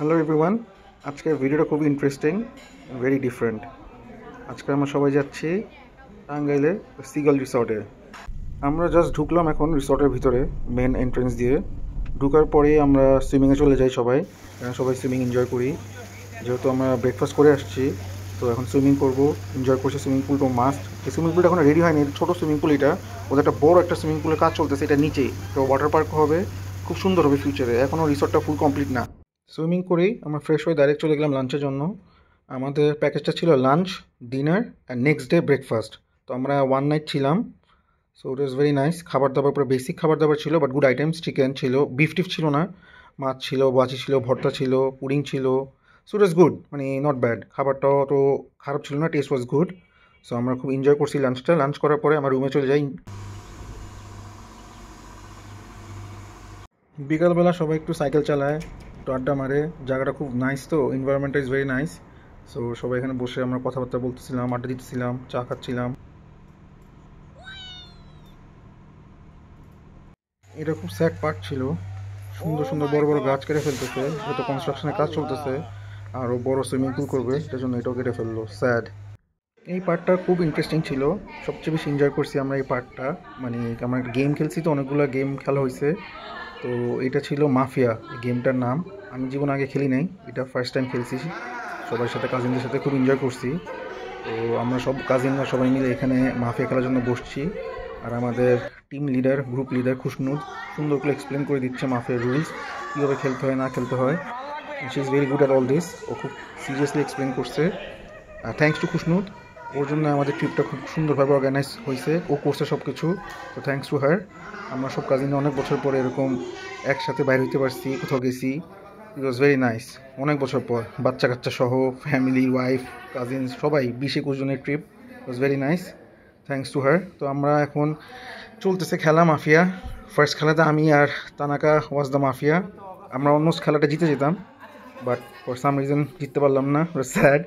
Hello everyone, আজকের ভিডিওটা খুবই ইন্টারেস্টিং, ভেরি ডিফারেন্ট। আজকে আমরা সবাই যাচ্ছি টাঙ্গাইলে সিগল রিসর্টে। আমরা জাস্ট ঢুকলাম এখন রিসর্টের ভিতরে মেন এন্ট্রেন্স দিয়ে। ঢুকার পরেই আমরা সুইমিংয়ে চলে যাই সবাই। সবাই সুইমিং এনজয় করি, যেহেতু আমরা ব্রেকফাস্ট করে আসছি। তো এখন সুইমিং করবো, এনজয় করছি। সুইমিং পুল তো মাস্ট। এই সুইমিং পুলটা এখন রেডি হয়নি, ছোটো সুইমিং পুল এটা। ওদের একটা বড় একটা সুইমিং পুলের কাজ চলতেছে এটা নিচেই। তো ওয়াটার পার্ক হবে, খুব সুন্দর হবে ফিউচারে। এখনও রিসর্টটা ফুল কমপ্লিট না। সুইমিং করেই আমরা ফ্রেশ হয়ে ডাইরেক্ট চলে গেলাম লাঞ্চের জন্য। আমাদের প্যাকেজটা ছিল lunch, dinner and next day breakfast. তো আমরা ওয়ান নাইট ছিলাম। So it was very nice. খাবার দাবার পুরো বেসিক খাবার দাবার ছিল, বাট গুড আইটেমস। চিকেন ছিল, বিফ টিফ ছিল না, মাছ ছিল, বাজি ছিল, ভর্তা ছিল, পুডিং ছিল। সো ইট ওয়াজ গুড, মানে নট ব্যাড। খাবারটাও তো খারাপ ছিল না, টেস্ট ওয়াজ গুড। সো আমরা খুব এনজয় করছি লাঞ্চটা। লাঞ্চ করার পরে আমার রুমে চলে যাই। বিকালবেলা সবাই একটু সাইকেল চালায়, একটু আড্ডা মারে। জায়গাটা খুব নাইস, তো এনভায়রনমেন্টটা ইজ ভেরি নাইস। সো সবাই এখানে বসে আমরা কথাবার্তা বলতেছিলাম, আড্ডা দিতেছিলাম, চা খাচ্ছিলাম। এটা খুব স্যাড পার্ট ছিল। সুন্দর সুন্দর বড় বড় গাছ কেটে ফেলতেছে, হয়তো কনস্ট্রাকশনের কাজ চলতেছে। আরও বড় সুইমিং পুল করবে, সেটার জন্য এটাও কেটে ফেললো, স্যাড। এই পার্টটা খুব ইন্টারেস্টিং ছিল, সবচেয়ে বেশি এনজয় করছি আমরা এই পার্টটা। মানে আমরা একটা গেম খেলছি, তো অনেকগুলো গেম খেলা হয়েছে। তো এটা ছিল মাফিয়া, এই গেমটার নাম। আমি জীবনে আগে খেলি নাই, এটা ফার্স্ট টাইম খেলছি। সবার সাথে, কাজিনদের সাথে খুব এনজয় করছি। তো আমরা সব কাজিনরা সবাই মিলে এখানে মাফিয়া খেলার জন্য বসছি। আর আমাদের টিম লিডার, গ্রুপ লিডার খুশনুদ সুন্দর করে এক্সপ্লেন করে দিচ্ছে মাফিয়ার রুলস, কীভাবে খেলতে হয় না খেলতে হয়। She is very good at all this. ও খুব সিরিয়াসলি এক্সপ্লেন করছে। থ্যাংকস টু খুশনুদ, ওর জন্য আমাদের ট্রিপটা খুব সুন্দরভাবে অর্গানাইজ হয়েছে। ও করছে সব কিছু, তো থ্যাংকস টু হার। আমরা সব কাজিনরা অনেক বছর পরে এরকম একসাথে বাইরে হইতে পারছি, কোথাও গেছি। ইট ওয়াজ ভেরি নাইস। অনেক বছর পর বাচ্চা কাচ্চা সহ ফ্যামিলি, ওয়াইফ, কাজিনস সবাই 20-21 জনের trip. It was very nice, thanks to her. তো আমরা এখন চলতেছে খেলা মাফিয়া। ফার্স্ট খেলাতে আমি আর তানাকা ওয়াজ দ্য মাফিয়া। আমরা অলমোস্ট খেলাটা জিতে যেতাম, বাট ফর সাম রিজন জিততে পারলাম না, স্যাড।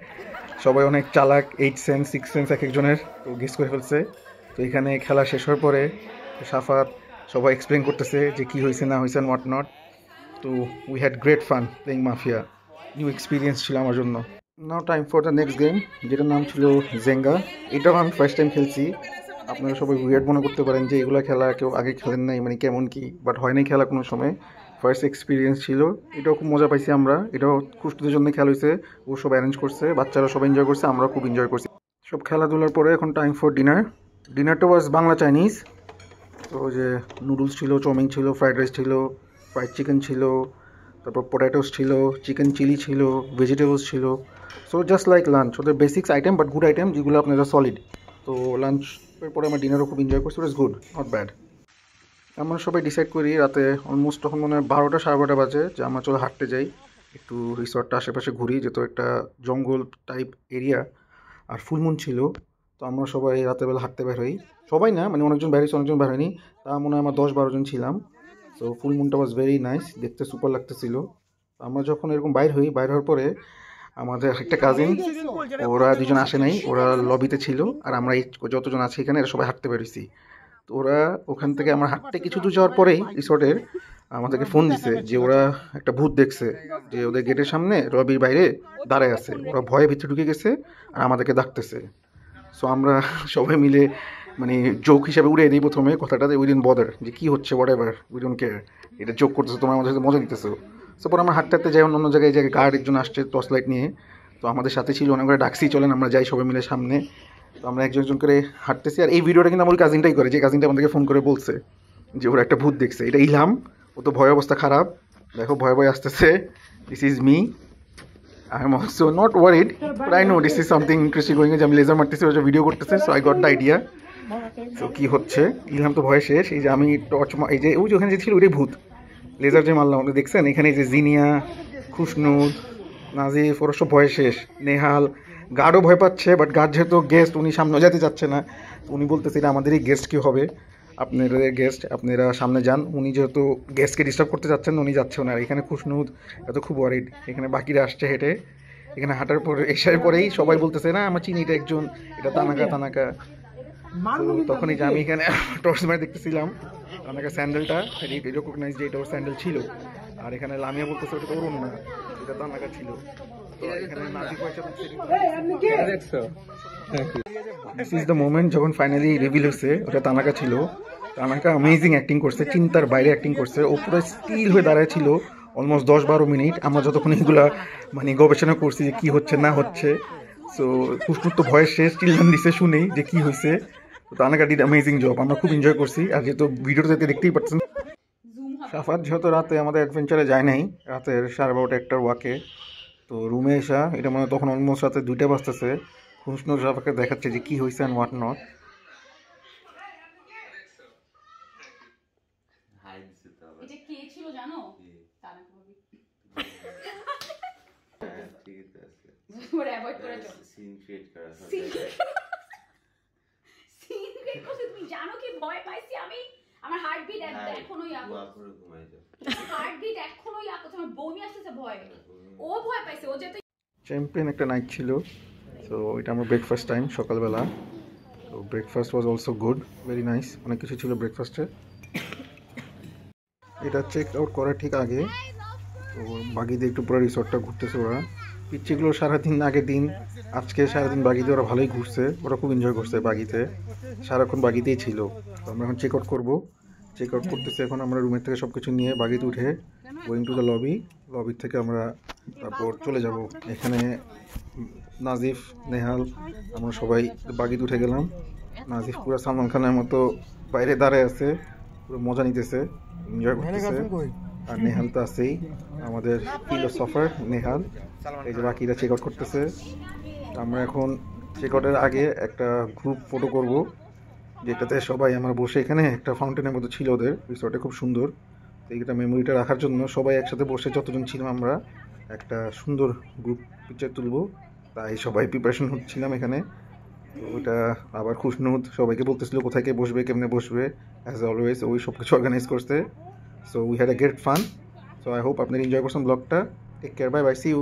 সবাই অনেক চালাক, 8 সেন্স 6 সেন্স এক একজনের, তো গেস করে ফেলছে। তো এখানে খেলা শেষ হওয়ার পরে সাফাত সবাই এক্সপ্লেন করতেছে যে কী হয়েছে না হয়েছে, হোয়াট নট। তো we had great fun playing mafia. New experience ছিল আমার জন্য। Now time for the next game, যেটার নাম ছিল জেঙ্গা। এটাও আমি ফার্স্ট টাইম খেলছি। আপনারা সবাই উইয়ার্ড মনে করতে পারেন যে এগুলো খেলা কেউ আগে খেলেন নাই, মানে কেমন কি, বাট হয় নাই খেলা কোনো সময়। ফার্স্ট এক্সপিরিয়েন্স ছিল, এটাও খুব মজা পাইছি আমরা। এটাও খুশকিদের জন্য খেলা হয়েছে, ও সব অ্যারেঞ্জ করছে, বাচ্চারা সবাই এনজয় করছে, আমরা খুব এনজয় করছি। সব খেলাধুলার পরে এখন টাইম ফর ডিনার। ডিনারটা ওয়াজ বাংলা চাইনিজ। তো যে নুডলস ছিল, চাউমিন ছিল, ফ্রাইড রাইস ছিল, ফ্রাইড চিকেন ছিল, তারপর পটেটোস ছিল, চিকেন চিলি ছিল, ভেজিটেবলস ছিল। সো জাস্ট লাইক লাঞ্চ, ওদের basics item, but good item, যেগুলো আপনারা সলিড। তো লাঞ্চের পরে আমরা ডিনারও খুব এনজয় করছি, ইটস গুড, নট ব্যাড। আমরা সবাই ডিসাইড করি রাতে অলমোস্ট তখন মনে হয় 12টা 12:30 বাজে, যে আমরা চলে হাঁটতে যাই, একটু রিসর্টটা আশেপাশে ঘুরি, যেহেতু একটা জঙ্গল টাইপ এরিয়া আর ফুলমুন ছিল। তো আমরা সবাই রাতেরবেলা হাঁটতে বের হই। সবাই না, মানে অনেকজন বের হয়েছে, অনেকজন বের হয়নি। তা মনে হয় আমরা 10-12 জন ছিলাম। সো ফুলমুনটা ওয়াজ ভেরি নাইস, দেখতে সুপার লাগতেছিল। আমরা যখন এরকম বাইর হই, বাইর হওয়ার পরে আমাদের একটা কাজিন, ওরা দুজন আসে নাই, ওরা লবিতে ছিল। আর আমরা এই যতজন আছি এখানে, এরা সবাই হাঁটতে বেরোইছি। তো ওরা ওখান থেকে আমরা হাঁটতে কিছু দূর যাওয়ার পরেই রিসর্টের আমাদেরকে ফোন দিছে যে ওরা একটা ভূত দেখছে, যে ওদের গেটের সামনে লবির বাইরে দাঁড়ায় আছে। ওরা ভয়ে ভিতরে ঢুকে গেছে আর আমাদেরকে ডাকতেছে। সো আমরা সবাই মিলে মানে জোক হিসাবে উড়িয়ে দিই প্রথমে কথাটাতে, উই ডিডন্ট বদার যে কী হচ্ছে, what ever, we don't care, এটা জোক করতেছো, তোমার আমাদের সাথে মজা দিতেছো। সো পরে আমরা হাঁটতে হাঁটতে যাই অন্য জায়গায়, এই জায়গায় গার্ড একজন আসছে টর্চ লাইট নিয়ে। তো আমাদের সাথে ছিল, অনেক করে ডাকছি চলেন আমরা যাই সবাই মিলে সামনে। তো আমরা একজন একজন করে হাঁটতেছি। আর এই ভিডিওটা কিন্তু আমার কাজিনটাই করে, যে কাজিনটা আমাদেরকে ফোন করে বলছে যে ওরা একটা ভূত দেখছে। এটা ইলহাম, ও তো ভয় অবস্থা খারাপ, দেখো ভয় ভয় আসতেছে। This is me, I am also not worried, but I know this is something interesting going, যে আমি লেজার মারতেছি, ওরা ভিডিও করতেছে। So I got the idea. তো কী হচ্ছে, ইলহাম তো ভয় শেষ। এই যে আমি টর্চ, এই যে ওই যে ওখানে যে ছিল ওইটাই ভূত, লেজার যে মারলাম ওটা দেখছেন। এখানে যে জিনিয়া, খুশনুদ, নাজিফ, ওরা সব ভয় শেষ। নেহাল, গার্ডও ভয় পাচ্ছে, বাট গার্ড যেহেতু গেস্ট, উনি সামনে যেতে চাচ্ছে না। উনি বলতেছে এটা আমাদেরই গেস্ট, কী হবে, আপনাদের গেস্ট, আপনারা সামনে যান। উনি যেহেতু গেস্টকে ডিস্টার্ব করতে চাচ্ছেন, উনি যাচ্ছেও না। আর এখানে খুশনুদ এত খুব ওয়ারিড, এখানে বাকিরা আসছে হেঁটে। এখানে হাঁটার পরে এসার পরেই সবাই বলতেছে না আমার চিনি, এটা একজন, এটা তানাকা তানাকা। তো তখনই যে আমি এখানে টর্চ মারে দেখতেছিলাম তানাকা স্যান্ডেলটা, রিকগনাইজ যে এটা ওর স্যান্ডেল ছিল। আর এখানে লামিয়া বলতেছে ওটা তো ওর না। এটা তানাকা ছিল। তো এখানে নাজিফ ভাই সাথে দেখছো? দিস ইজ দ্য মোমেন্ট যখন ফাইনালি রিভিল হয়েছে ওটা তানাকা ছিল। তানাকা অ্যামেজিং অ্যাক্টিং করছে, চিন্তার বাইরে অ্যাক্টিং করছে। ও পুরো স্টিল হয়ে দাঁড়ায় ছিল অলমোস্ট 10-12 মিনিট। আমরা যতক্ষণ এগুলা মানে গবেষণা করছি যে কী হচ্ছে না হচ্ছে। সো পুষ্পুর তো ভয়ের শেষ, চিলড্রেন দিছে শুনেই যে কী হয়েছে। তো তানাকা ডিড অ্যামেজিং জব, আমরা খুব এনজয় করছি। আর যেহেতু ভিডিওটা যেতে দেখতেই পাচ্ছেন, সাফাত যেহেতু রাতে আমাদের অ্যাডভেঞ্চারে যায় নাই, রাতের 12:30-1টার ওয়াকে, তো রুমে এসা এটা মানে তখন অলমোস্ট রাতে 2টা বাজতেছে। খুশনু সাফাকে দেখাচ্ছে যে কী হয়েছে অ্যান্ড হোয়াট নট। এটা কে ছিল জানো? তানাকা ভাবি। ওরে অ্যাভয়েড করে যাও। সিন ক্রিয়েট করছে, তুমি জানো কি ভয় পাইছি আমি? আমার হার্টবিট এখনো ইয়া করছে। হার্টবিট এখনো ইয়া করছে, আমার বমি আসতেছে ভয়। ও ভয় পাইছে, ও যেতে চ্যাম্পিয়ন একটা নাইট ছিল। সো এটা আমার ব্রেকফাস্ট টাইম সকালবেলা। তো breakfast was also good, very nice, অনেক কিছু ছিল ব্রেকফাস্টে। এটা চেক আউট করার ঠিক আগে তো বাগিতে একটু পুরো রিসর্টটা ঘুরতেছে ওরা। পিচ্ছিগুলো সারাদিন আগের দিন আজকে সারাদিন বাগিতে ওরা ভালোই ঘুরছে, ওরা খুব এনজয় করছে বাগিতে, সারাক্ষণ বাগিতেই ছিল। তো আমরা এখন চেক আউট করবো, চেক আউট করতেছি এখন আমরা রুমের থেকে সব কিছু নিয়ে বাগিতে উঠে গোয়িং টু দ্য লবি থেকে আমরা তারপর চলে যাব। এখানে নাজিফ, নেহাল, আমরা সবাই বাগিতে উঠে গেলাম। নাজিফ পুরো সালমান খানের মতো বাইরে দাঁড়ায় আছে, পুরো মজা নিতেছে, এনজয় করতেছে। আর নেহাল তো আছেই, আমাদের ফিলোসফার নেহাল। এই যে বাকিরা চেক আউট করতেছে। আমরা এখন চেক আউটের আগে একটা গ্রুপ ফটো করব, যেটাতে সবাই আমরা বসে, এখানে একটা ফাউন্টেনের মতো ছিল ওদের রিসর্টে, খুব সুন্দর। তো এইটা মেমোরিটা রাখার জন্য সবাই একসাথে বসে যতজন ছিলাম আমরা একটা সুন্দর গ্রুপ পিকচার তুলবো, তাই সবাই প্রিপারেশন হচ্ছিলাম এখানে। তো ওইটা আবার খুশনুদ সবাইকে বলতেছিল কোথায় কে বসবে, কেমনে বসবে, অ্যাজ অলওয়েজ ওই সব কিছু অর্গানাইজ করতে। So we had a great fun. So I hope আপনারা এনজয় করছেন ব্লগটা। Take care, bye bye, see you.